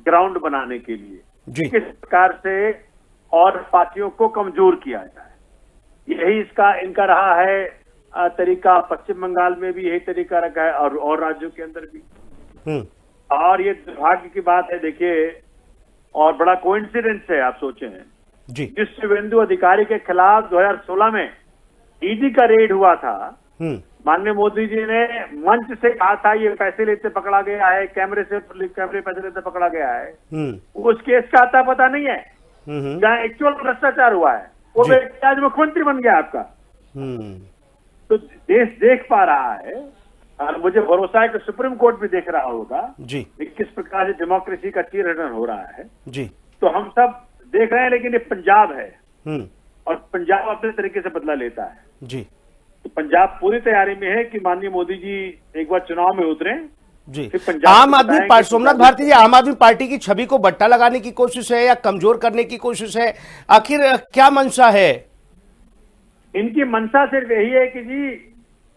ग्राउंड बनाने के लिए जी। किस प्रकार से और पार्टियों को कमजोर किया जाए। यही इसका इनका रहा है तरीका। पश्चिम बंगाल में भी यही तरीका रखा है और राज्यों के अंदर भी। और ये दुर्भाग्य की बात है, देखिए, और बड़ा कोइंसिडेंस है, आप सोचे हैं जी। जिस शुभेंदु अधिकारी के खिलाफ 2016 में ईडी का रेड हुआ था, माननीय मोदी जी ने मंच से कहा था ये पैसे लेते पकड़ा गया है, कैमरे पैसे लेते पकड़ा गया है। उस केस का आता पता नहीं है, जहाँ एक्चुअल भ्रष्टाचार हुआ है। वो व्यक्ति आज मुख्यमंत्री बन गया आपका। तो देश देख पा रहा है, और मुझे भरोसा है कि सुप्रीम कोर्ट भी देख रहा होगा जी किस प्रकार से डेमोक्रेसी का चीरहरण हो रहा है जी। तो हम सब देख रहे हैं, लेकिन ये पंजाब है और पंजाब अपने तरीके से बदला लेता है जी। तो पंजाब पूरी तैयारी में है कि माननीय मोदी जी एक बार चुनाव में उतरे जी। फिर आम आदमी पार्टी, सोमनाथ भारती जी, आम आदमी पार्टी की छवि को बट्टा लगाने की कोशिश है या कमजोर करने की कोशिश है? आखिर क्या मंशा है इनकी? मंशा सिर्फ यही है कि जी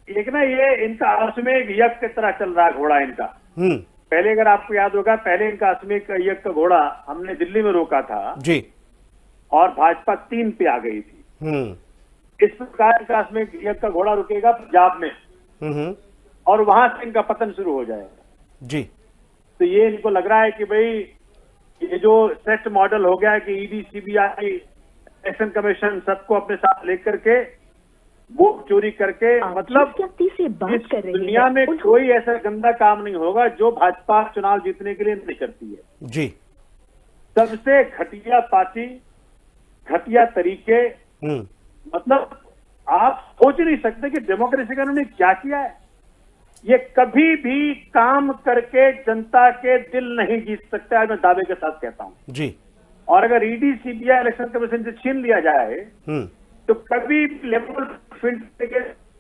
एक ना ये इनका अश्वमेध यज्ञ की तरह चल रहा है घोड़ा इनका। पहले अगर आपको याद होगा, पहले इनका अश्वमेध यज्ञ का घोड़ा हमने दिल्ली में रोका था जी, और भाजपा 3 पे आ गई थी। इस प्रकार का अश्वमेध यज्ञ का घोड़ा रुकेगा पंजाब में, और वहां से इनका पतन शुरू हो जाएगा जी। तो ये इनको लग रहा है कि भाई ये जो सेट मॉडल हो गया है कि ईडी, सीबीआई, इलेक्शन कमीशन सबको अपने साथ लेकर के वोट चोरी करके, मतलब से बात कर रही दुनिया में कोई ऐसा गंदा काम नहीं होगा जो भाजपा चुनाव जीतने के लिए नहीं करती है जी। सबसे घटिया पार्टी, घटिया तरीके, मतलब आप सोच नहीं सकते कि डेमोक्रेसी का उन्होंने क्या किया है। ये कभी भी काम करके जनता के दिल नहीं जीत सकता है, मैं दावे के साथ कहता हूं जी। और अगर ईडी, सीबीआई, इलेक्शन कमीशन से छीन लिया जाए तो कभी लेवल फील्ड के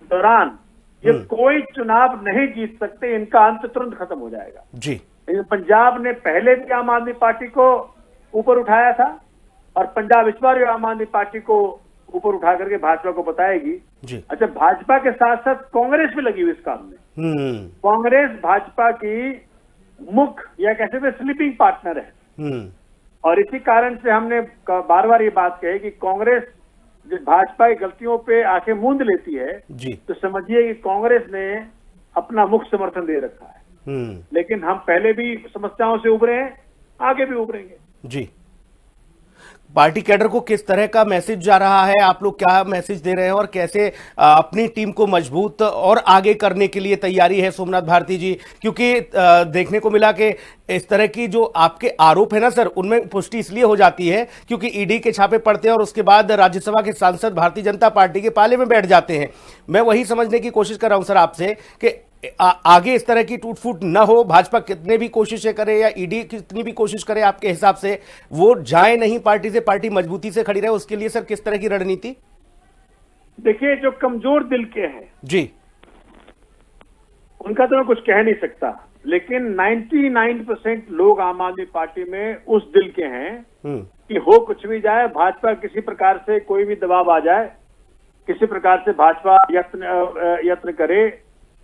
दौरान ये कोई चुनाव नहीं जीत सकते। इनका अंत तुरंत खत्म हो जाएगा जी। पंजाब ने पहले भी आम आदमी पार्टी को ऊपर उठाया था, और पंजाब इस बार भी आम आदमी पार्टी को ऊपर उठा करके भाजपा को बताएगी जी। अच्छा, भाजपा के साथ साथ कांग्रेस भी लगी हुई इस काम में। कांग्रेस भाजपा की मुख्य या कैसे स्लीपिंग पार्टनर है, और इसी कारण से हमने बार बार ये बात कही कि कांग्रेस जब भाजपा की गलतियों पे आंखें मूंद लेती है जी। तो समझिए कि कांग्रेस ने अपना मुख्य समर्थन दे रखा है। लेकिन हम पहले भी समस्याओं से उभरे हैं, आगे भी उभरेंगे जी। पार्टी कैडर को किस तरह का मैसेज जा रहा है, आप लोग क्या मैसेज दे रहे हैं, और कैसे अपनी टीम को मजबूत और आगे करने के लिए तैयारी है सोमनाथ भारती जी? क्योंकि देखने को मिला कि इस तरह की जो आपके आरोप है ना सर, उनमें पुष्टि इसलिए हो जाती है क्योंकि ईडी के छापे पड़ते हैं और उसके बाद राज्यसभा के सांसद भारतीय जनता पार्टी के पाले में बैठ जाते हैं। मैं वही समझने की कोशिश कर रहा हूं सर आपसे कि आगे इस तरह की टूट फूट न हो। भाजपा कितने भी कोशिशें करे या ईडी कितनी भी कोशिश करे, आपके हिसाब से वो जाए नहीं पार्टी से, पार्टी मजबूती से खड़ी रहे, उसके लिए सर किस तरह की रणनीति? देखिए, जो कमजोर दिल के हैं जी, उनका तो मैं कुछ कह नहीं सकता, लेकिन 99% लोग आम आदमी पार्टी में उस दिल के हैं कि हो कुछ भी जाए, भाजपा किसी प्रकार से कोई भी दबाव आ जाए, किसी प्रकार से भाजपा यत्न करे,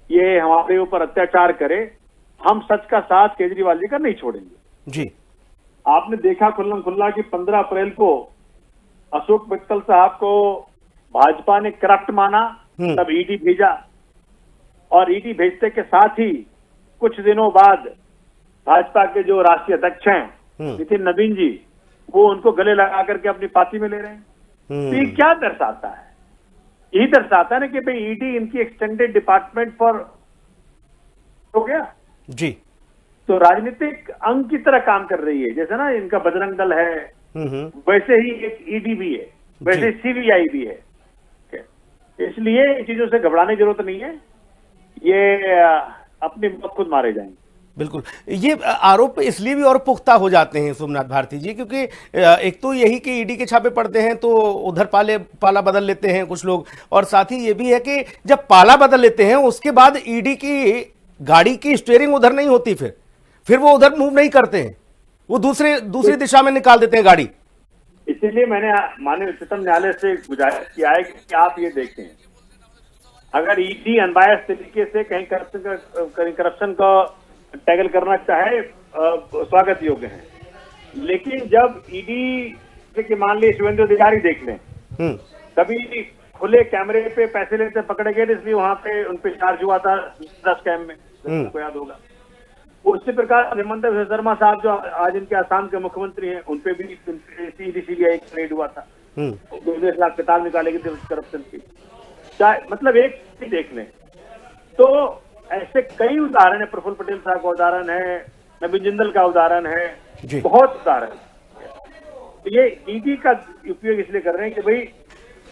ये हमारे ऊपर अत्याचार करे, हम सच का साथ केजरीवाल जी का नहीं छोड़ेंगे जी। आपने देखा खुल्लम खुल्ला कि 15 अप्रैल को अशोक मित्तल साहब को भाजपा ने करप्ट माना, तब ईडी भेजा, और ईडी भेजते के साथ ही कुछ दिनों बाद भाजपा के जो राष्ट्रीय अध्यक्ष हैं नितिन नवीन जी, वो उनको गले लगा करके अपनी पार्टी में ले रहे हैं। तो ये क्या दर्शाता है? यही दर्शाता है ना कि भाई ईडी इनकी एक्सटेंडेड डिपार्टमेंट फॉर हो गया। जी। तो राजनीतिक अंग की तरह काम कर रही है, जैसे ना इनका बजरंग दल है, वैसे ही एक ईडी भी है, वैसे सीबीआई भी है। इसलिए इन चीजों से घबराने की जरूरत नहीं है, ये अपनी मौत खुद मारे जाएंगे। बिल्कुल, ये आरोप इसलिए भी और पुख्ता हो जाते हैं सोमनाथ भारती जी, क्योंकि एक तो यही कि ईडी के छापे पड़ते हैं तो उधर पाला बदल लेते हैं कुछ लोग, और साथ ही ये भी है कि जब पाला बदल लेते हैं उसके बाद ईडी की गाड़ी की स्टीयरिंग उधर नहीं होती, फिर वो उधर मूव नहीं करते हैं, वो दूसरी दिशा में निकाल देते हैं गाड़ी। इसीलिए मैंने माननीय उच्चतम न्यायालय से गुजारिश किया है कि आप ये देखें, अगर ईडी अनबायस तरीके से कहीं करप्शन का टैकल करना चाहे स्वागत योग्य है, लेकिन जब ईडी के मान लीजिए शुभेंदु अधिकारी देख लें, कभी खुले कैमरे पे पैसे लेते पकड़े गए, इसलिए वहां पे उन पे चार्ज हुआ था स्कैम में, आपको याद होगा। उसी प्रकार हेमंत बिस्वा शर्मा साहब जो आज इनके आसाम के मुख्यमंत्री हैं, उनपे भी सीबीआई रेड हुआ था, 2 लाख किताब निकालेगी थी करप्शन की। मतलब एक देख लें तो ऐसे कई उदाहरण है, प्रफुल्ल पटेल साहब का उदाहरण है, नवीन जिंदल का उदाहरण है, बहुत उदाहरण। तो ये ईडी का उपयोग इसलिए कर रहे हैं कि भाई,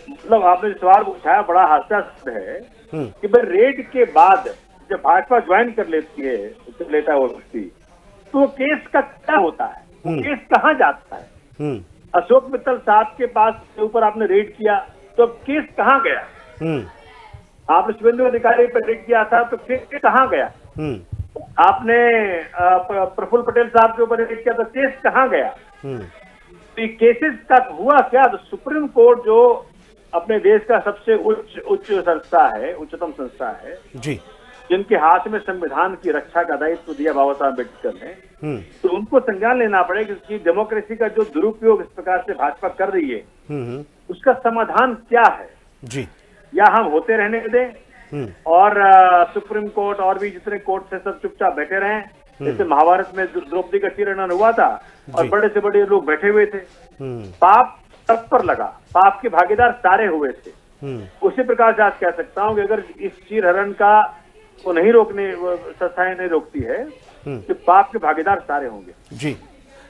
मतलब आपने सवाल पूछा बड़ा हास्यास्पद है कि भाई रेड के बाद जब भाजपा ज्वाइन कर लेता है वो व्यक्ति, तो केस का क्या होता है, वो केस कहाँ जाता है? अशोक मित्तल साहब के पास के ऊपर आपने रेड किया, तो अब केस कहाँ गया? आपने शुभेंदु अधिकारी पर रेड किया था, तो केस कहाँ गया? आपने प्रफुल्ल पटेल साहब के ऊपर रेड किया, तो केस कहाँ गया? तो ये केसेस का हुआ क्या? तो सुप्रीम कोर्ट जो अपने देश का सबसे उच्च संस्था है, उच्चतम संस्था है जी, जिनके हाथ में संविधान की रक्षा का दायित्व दिया बाबा साहब अम्बेडकर ने, तो उनको संज्ञान लेना पड़ेगा कि डेमोक्रेसी का जो दुरुपयोग इस प्रकार से भाजपा कर रही है, उसका समाधान क्या है जी? या हम होते रहने दें और सुप्रीम कोर्ट और भी जितने कोर्ट से सब चुपचाप बैठे रहें, जैसे महाभारत में द्रौपदी का चीरहरण हुआ था और बड़े से बड़े लोग बैठे हुए थे, पाप सब पर लगा, पाप के भागीदार सारे हुए थे। उसी प्रकार से आज कह सकता हूँ कि अगर इस चीरहरण का वो नहीं रोकने, संस्थाएं नहीं रोकती है, तो पाप के भागीदार सारे होंगे जी।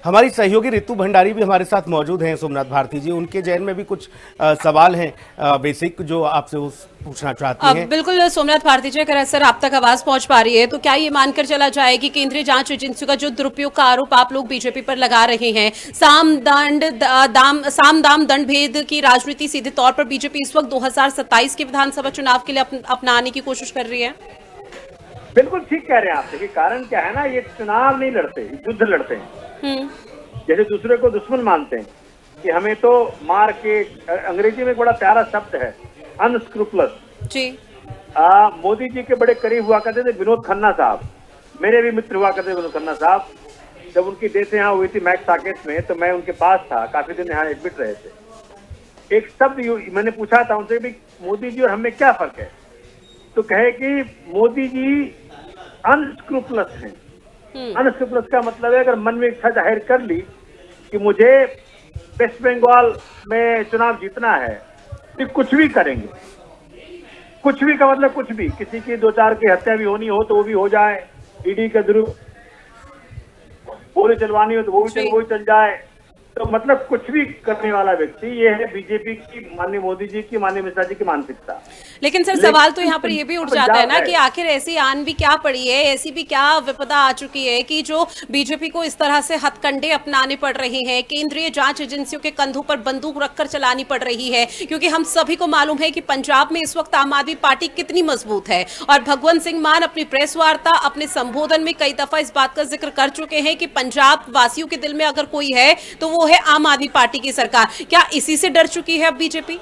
हमारी सहयोगी रितु भंडारी भी हमारे साथ मौजूद हैं सोमनाथ भारती जी, उनके जहन में भी कुछ सवाल हैं बेसिक जो आपसे पूछना चाहती हैं। बिल्कुल सोमनाथ भारती जी, अगर सर आप तक आवाज पहुंच पा रही है तो क्या ये मानकर चला जाए कि केंद्रीय जांच एजेंसियों का जो दुरुपयोग का आरोप आप लोग बीजेपी पर लगा रहे हैं, साम दाम दंड भेद की राजनीति सीधे तौर पर बीजेपी इस वक्त 2027 के विधानसभा चुनाव के लिए अपनाने की कोशिश कर रही है? बिल्कुल ठीक कह रहे हैं आप। देखिए कारण क्या है ना, ये चुनाव नहीं लड़ते, युद्ध लड़ते हैं। जैसे दूसरे को दुश्मन मानते हैं कि हमें तो मार के, अंग्रेजी में एक बड़ा प्यारा शब्द है अनस्क्रूपलस जी। मोदी जी के बड़े करीब हुआ करते थे विनोद खन्ना साहब, मेरे भी मित्र हुआ करते विनोद खन्ना साहब। जब उनकी डेथ यहाँ हुई थी मैक्स साकेत में, तो मैं उनके पास था, काफी दिन यहाँ एडमिट रहे थे। एक शब्द मैंने पूछा था उनसे भी, मोदी जी और हमें क्या फर्क है? तो कहे कि मोदी जी अनस्क्रूपलस हैं। अनस्क्रूपलस का मतलब है अगर मन में इच्छा जाहिर कर ली कि मुझे वेस्ट बंगाल में चुनाव जीतना है, तो कुछ भी करेंगे। कुछ भी का मतलब कुछ भी, किसी की 2-4 की हत्या भी होनी हो तो वो भी हो जाए, ईडी का गोली चलवानी हो तो वो भी चल जाए। तो मतलब कुछ भी करने वाला व्यक्ति, ये है बीजेपी की, माननीय मोदी जी की, माननीय मिश्रा जी की मानसिकता। लेकिन सर सवाल तो यहाँ पर ये भी उठ जाता है ना कि आखिर ऐसी आन भी क्या पड़ी है, ऐसी भी क्या विपदा आ चुकी है कि जो बीजेपी को इस तरह से हथकंडे अपनाने पड़ रहे हैं, केंद्रीय जांच एजेंसियों के कंधों पर बंदूक रखकर चलानी पड़ रही है? क्योंकि हम सभी को मालूम है कि पंजाब में इस वक्त आम आदमी पार्टी कितनी मजबूत है, और भगवंत सिंह मान अपनी प्रेस वार्ता, अपने संबोधन में कई दफा इस बात का जिक्र कर चुके हैं कि पंजाब वासियों के दिल में अगर कोई है तो वो है आम आदमी पार्टी की सरकार। क्या इसी से डर चुकी है अब बीजेपी?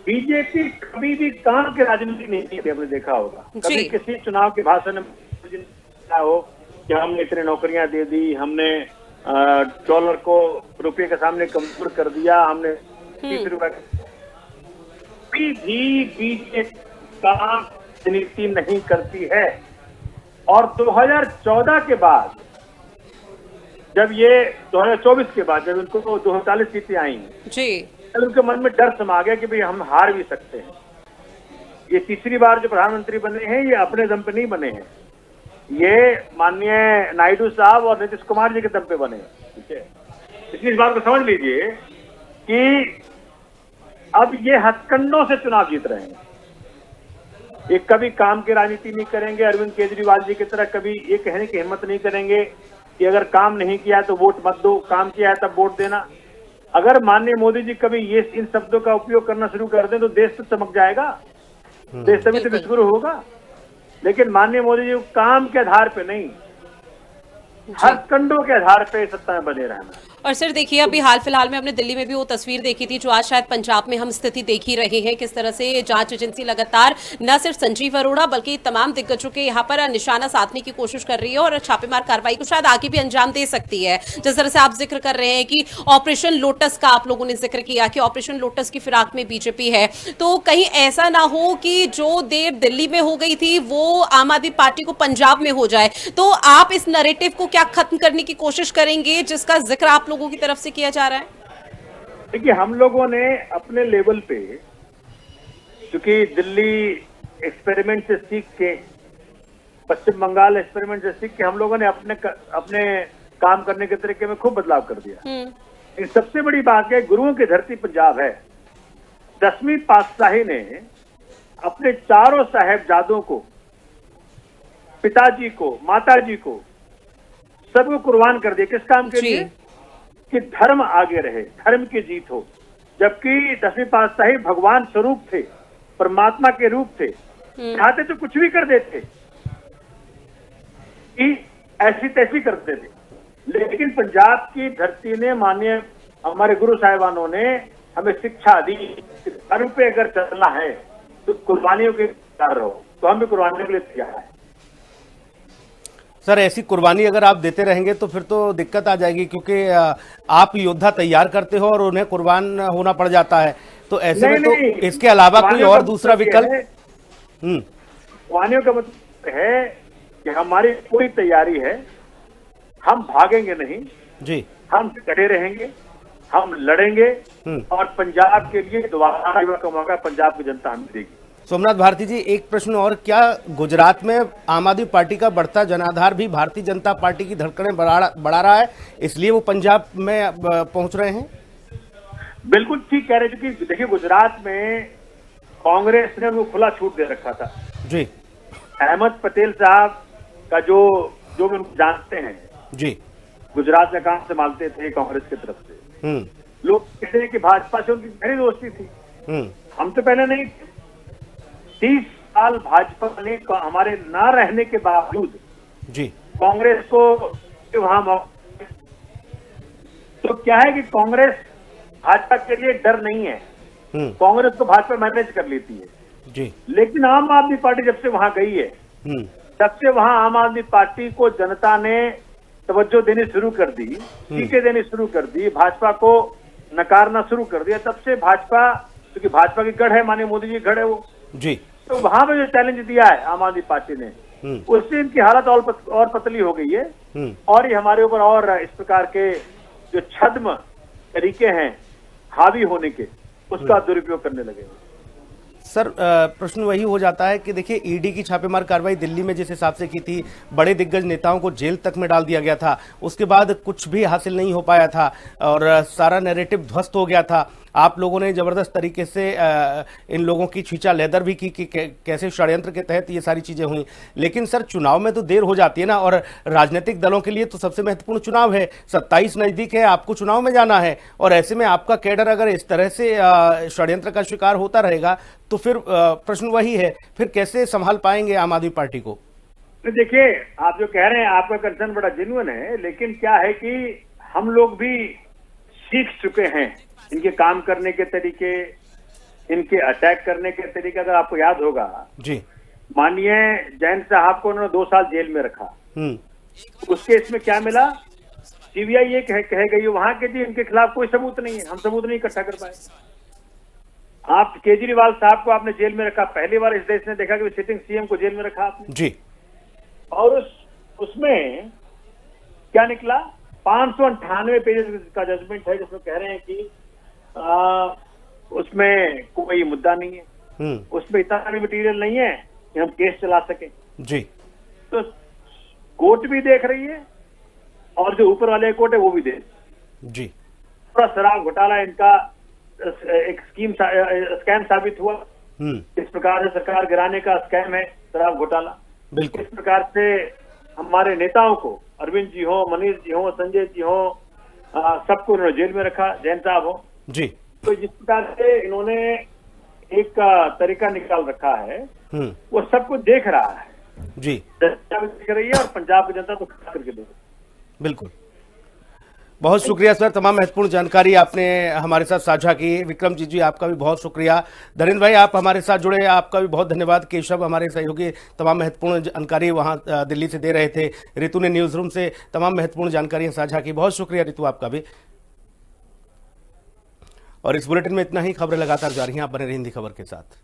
बीजेपी कभी भी काम की राजनीति नहीं की, आपने देखा होगा। कभी किसी चुनाव के भाषण में हो कि हमने इतने नौकरियां दे दी, हमने डॉलर को रुपये के सामने कमजोर कर दिया, हमने 30 रुपए। कभी भी बीजेपी काम राजनीति नहीं करती है। और 2014 के बाद, जब ये 2024 के बाद जब इनको 240 सीटें आई जी, उनके मन में डर समा गया कि भाई हम हार भी सकते हैं। ये तीसरी बार जो प्रधानमंत्री बने हैं ये अपने दम पे नहीं बने हैं, ये माननीय नायडू साहब और नीतीश कुमार जी के दम पे बने हैं, ठीक है। इसलिए इस बात को समझ लीजिए कि अब ये हथकंडों से चुनाव जीत रहे हैं। ये कभी काम की राजनीति नहीं करेंगे अरविंद केजरीवाल जी की तरह, कभी ये कहने की हिम्मत नहीं करेंगे कि अगर काम नहीं किया तो वोट मत दो, काम किया है तब वोट देना। अगर माननीय मोदी जी कभी ये इन शब्दों का उपयोग करना शुरू कर दें तो देश तो चमक जाएगा, देश तभी तो विश्वगुरु होगा। लेकिन माननीय मोदी जी काम के आधार पे नहीं, हथकंडों के आधार पे सत्ता में बने रहना। और सर देखिए, अभी हाल फिलहाल में हमने दिल्ली में भी वो तस्वीर देखी थी जो आज शायद पंजाब में हम स्थिति देख ही रहे हैं, किस तरह से जांच एजेंसी लगातार न सिर्फ संजीव अरोड़ा बल्कि तमाम दिग्गजों के यहाँ पर निशाना साधने की कोशिश कर रही है और छापेमार कार्रवाई को शायद आगे भी अंजाम दे सकती है। जिस तरह से आप जिक्र कर रहे हैं कि ऑपरेशन लोटस का आप लोगों ने जिक्र किया कि ऑपरेशन लोटस की फिराक में बीजेपी है, तो कहीं ऐसा ना हो कि जो देर दिल्ली में हो गई थी वो आम आदमी पार्टी को पंजाब में हो जाए। तो आप इस नैरेटिव को क्या खत्म करने की कोशिश करेंगे जिसका जिक्र आप लोगों की तरफ से किया जा रहा है? देखिए, हम लोगों ने अपने लेवल पे, क्योंकि दिल्ली एक्सपेरिमेंट से सीख के, पश्चिम बंगाल एक्सपेरिमेंट से सीख के हम लोगों ने अपने काम करने के तरीके में खूब बदलाव कर दिया। सबसे बड़ी बात है, गुरुओं की धरती पंजाब है। 10वीं पातशाही ने अपने चारों साहेबजादों को, पिताजी को, माताजी को, सबको कुर्बान कर दिया। किस काम के लिए? कि धर्म आगे रहे, धर्म की जीत हो। जबकि 10वीं पातशाही भगवान स्वरूप थे, परमात्मा के रूप थे, चाहते तो कुछ भी कर देते, ऐसी तैसी करते थे। लेकिन पंजाब की धरती ने, माननीय हमारे गुरु साहिबानों ने हमें शिक्षा दी कि धर्म पे अगर चलना है तो कुर्बानियों के तैयार रहो, तो हम भी कुर्बानियों के लिए तैयार हैं। सर, ऐसी कुर्बानी अगर आप देते रहेंगे तो फिर तो दिक्कत आ जाएगी, क्योंकि आप योद्धा तैयार करते हो और उन्हें कुर्बान होना पड़ जाता है। तो ऐसे में तो इसके अलावा कोई और दूसरा विकल्प? कुर्बानियों का मतलब है कि हमारी पूरी तैयारी है, हम भागेंगे नहीं जी, हम डटे रहेंगे, हम लड़ेंगे और पंजाब के लिए दोबारा का मौका पंजाब की जनता हमें देगी। सोमनाथ भारती जी, एक प्रश्न और, क्या गुजरात में आम आदमी पार्टी का बढ़ता जनाधार भी भारतीय जनता पार्टी की धड़कनें बढ़ा रहा है, इसलिए वो पंजाब में पहुंच रहे हैं? बिल्कुल ठीक कह रहे हैं, क्योंकि देखिए गुजरात में कांग्रेस ने वो खुला छूट दे रखा था जी। अहमद पटेल साहब का जो भी उनको जानते हैं जी, गुजरात में काम संभालते थे कांग्रेस की तरफ से। लोग कहते हैं कि भाजपा से उनकी गहरी दोस्ती थी, हम तो पहले नहीं। 30 साल भाजपा ने हमारे ना रहने के बावजूद जी कांग्रेस को वहां तो क्या है कि कांग्रेस भाजपा के लिए डर नहीं है, कांग्रेस को भाजपा मैनेज कर लेती है जी। लेकिन आम आदमी पार्टी जब से वहां गई है, तब से वहां आम आदमी पार्टी को जनता ने तवज्जो देनी शुरू कर दी, सीटें देनी शुरू कर दी, भाजपा को नकारना शुरू कर दिया। तब से भाजपा, क्योंकि भाजपा की गढ़ है, माननीय मोदी जी गढ़ है वो जी, तो वहां पे जो चैलेंज दिया है आम आदमी पार्टी ने, उससे इनकी हालत और पतली हो गई है और ये हमारे ऊपर और इस प्रकार के जो छद्म तरीके हैं हावी होने के, उसका दुरुपयोग करने लगे। सर, प्रश्न वही हो जाता है कि देखिए, ईडी की छापेमार कार्रवाई दिल्ली में जिस हिसाब से की थी, बड़े दिग्गज नेताओं को जेल तक में डाल दिया गया था, उसके बाद कुछ भी हासिल नहीं हो पाया था और सारा नैरेटिव ध्वस्त हो गया था। आप लोगों ने जबरदस्त तरीके से इन लोगों की छींचा लेदर भी की कि कैसे षड्यंत्र के तहत ये सारी चीजें हुई। लेकिन सर, चुनाव में तो देर हो जाती है ना, और राजनीतिक दलों के लिए तो सबसे महत्वपूर्ण चुनाव है, 27 नजदीक है, आपको चुनाव में जाना है, और ऐसे में आपका कैडर अगर इस तरह से षड्यंत्र का शिकार होता रहेगा तो फिर प्रश्न वही है, फिर कैसे संभाल पाएंगे आम आदमी पार्टी को? देखिए, आप जो कह रहे हैं आपका कंसर्न बड़ा जेन्युइन है, लेकिन क्या है कि हम लोग भी सीख चुके हैं इनके काम करने के तरीके, इनके अटैक करने के तरीके। अगर आपको याद होगा जी, माननीय जैन साहब को उन्होंने 2 साल जेल में रखा, उसके इसमें क्या मिला? सीबीआई ये कह गई वहां के जी इनके खिलाफ कोई सबूत नहीं है, हम सबूत नहीं इकट्ठा कर पाए। आप केजरीवाल साहब को आपने जेल में रखा, पहली बार इस देश ने देखा कि सिटिंग सीएम को जेल में रखा आपने जी, और उसमें क्या निकला? 598 पेज का जजमेंट है जिसमें कह रहे हैं कि उसमें कोई मुद्दा नहीं है, उसमें इतना भी मटेरियल नहीं है कि हम केस चला सकें। जी। तो कोर्ट भी देख रही है और जो ऊपर वाले कोर्ट है वो भी देख। जी। पूरा शराब घोटाला इनका एक स्कैम साबित हुआ। इस प्रकार से सरकार गिराने का स्कैम है शराब घोटाला। बिल्कुल। इस प्रकार से हमारे नेताओं को, अरविंद जी हो, मनीष जी हो, संजय जी हो, सबको उन्होंने जेल में रखा, जैन साहब हो। जी। तो जिस प्रकार से इन्होंने एक तरीका निकाल रखा है वो सब कुछ देख रहा है। जी। जनता भी देख रही है और पंजाब की जनता तो खास करके देख रही है। बिल्कुल। बहुत शुक्रिया सर, तमाम महत्वपूर्ण जानकारी आपने हमारे साथ साझा की। विक्रमजीत जी आपका भी बहुत शुक्रिया। धीरेन्द्र भाई आप हमारे साथ जुड़े, आपका भी बहुत धन्यवाद। केशव हमारे सहयोगी तमाम महत्वपूर्ण जानकारी वहां दिल्ली से दे रहे थे। ऋतु ने न्यूज रूम से तमाम महत्वपूर्ण जानकारियां साझा की। बहुत शुक्रिया ऋतु आपका भी। और इस बुलेटिन में इतना ही। खबरें लगातार जारी हैं, आप बने रहिए हिंदी खबर के साथ।